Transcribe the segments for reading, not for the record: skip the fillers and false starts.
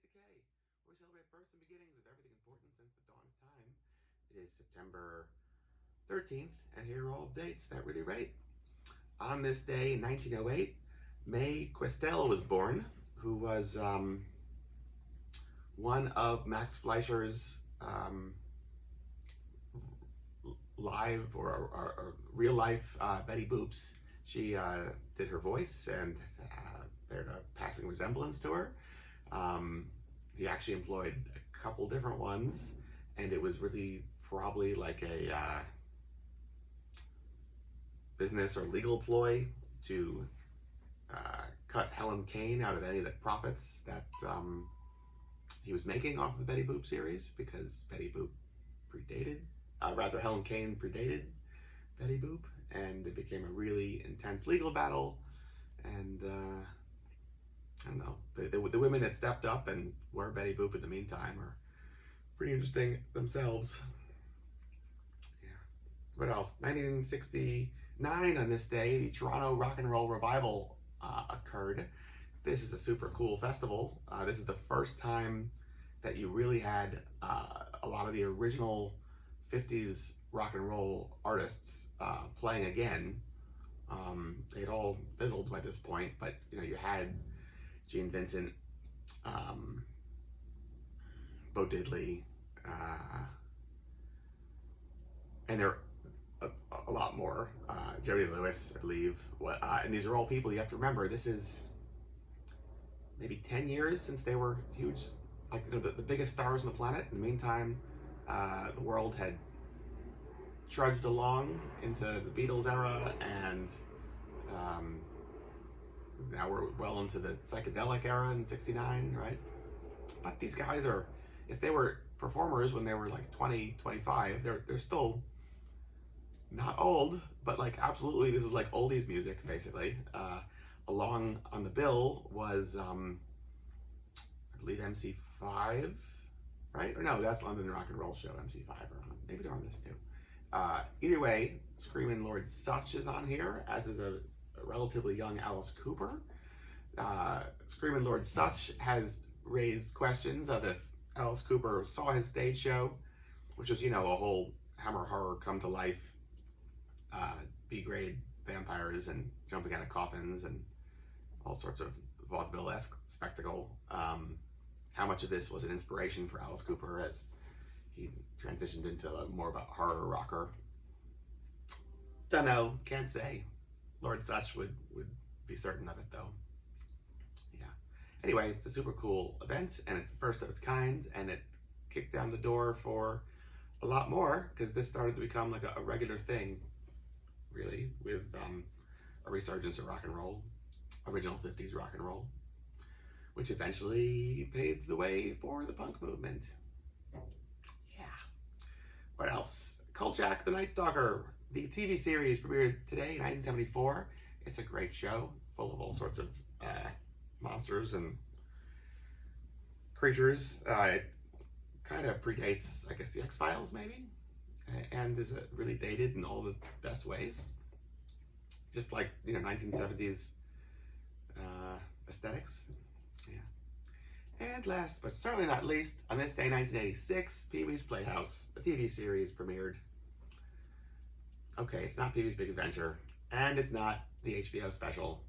is Decay, where we celebrate births and beginnings of everything important since the dawn of time. It is September 13th, and here are all the dates that really rate. On this day in 1908, May Questel was born, who was one of Max Fleischer's live or real life Betty Boops. She did her voice and bared a passing resemblance to her. He actually employed a couple different ones, and it was really probably like a business or legal ploy to cut Helen Kane out of any of the profits that he was making off of the Betty Boop series, because Betty Boop predated, Helen Kane predated Betty Boop, and it became a really intense legal battle. And I don't know, the women that stepped up and were Betty Boop in the meantime are pretty interesting themselves. Yeah. What else? 1969, on this day, the Toronto Rock and Roll Revival occurred. This is a super cool festival. This is the first time that you really had a lot of the original 50s rock and roll artists playing again. They'd all fizzled by this point, but you had Gene Vincent, Bo Diddley, and there are a lot more. Jerry Lewis, I believe. And these are all people you have to remember. This is maybe 10 years since they were huge, like the biggest stars on the planet. In the meantime, the world had trudged along into the Beatles era, and now we're well into the psychedelic era in '69, right? But these guys are, if they were performers when they were like 20, 25, they're still not old, but like absolutely, this is like oldies music, basically. Along on the bill was, I believe, MC5, right? Or no, that's London Rock and Roll Show, MC5, or maybe they're on this too. Either way, Screamin' Lord Sutch is on here, as is a relatively young Alice Cooper. Screamin' Lord Sutch has raised questions of if Alice Cooper saw his stage show, which was, a whole Hammer horror come to life, B-grade vampires and jumping out of coffins and all sorts of vaudeville-esque spectacle. How much of this was an inspiration for Alice Cooper as he transitioned into more of a horror rocker? Don't know, can't say. Lord Sutch would be certain of it, though. Yeah. Anyway, it's a super cool event, and it's the first of its kind, and it kicked down the door for a lot more, because this started to become like a regular thing, really, with a resurgence of rock and roll, original 50s rock and roll, which eventually paves the way for the punk movement. Yeah. What else? Kolchak the Night Stalker. The TV series premiered today, 1974. It's a great show, full of all sorts of monsters and creatures. It kind of predates, I guess, the X-Files, maybe, and is really dated in all the best ways. Just like, 1970s aesthetics. Yeah. And last, but certainly not least, on this day, 1986, Pee-wee's Playhouse, the TV series, premiered. Okay, it's not Pee-wee's Big Adventure, and it's not the HBO special,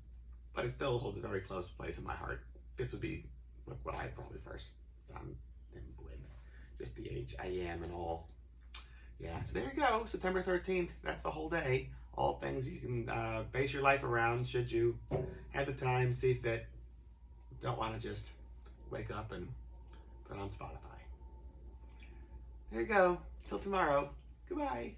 but it still holds a very close place in my heart. This would be what I probably first found him with, just the age I am and all. Yeah, so there you go, September 13th, that's the whole day. All things you can base your life around, should you have the time, see fit, don't want to just wake up and put on Spotify. There you go, till tomorrow, goodbye.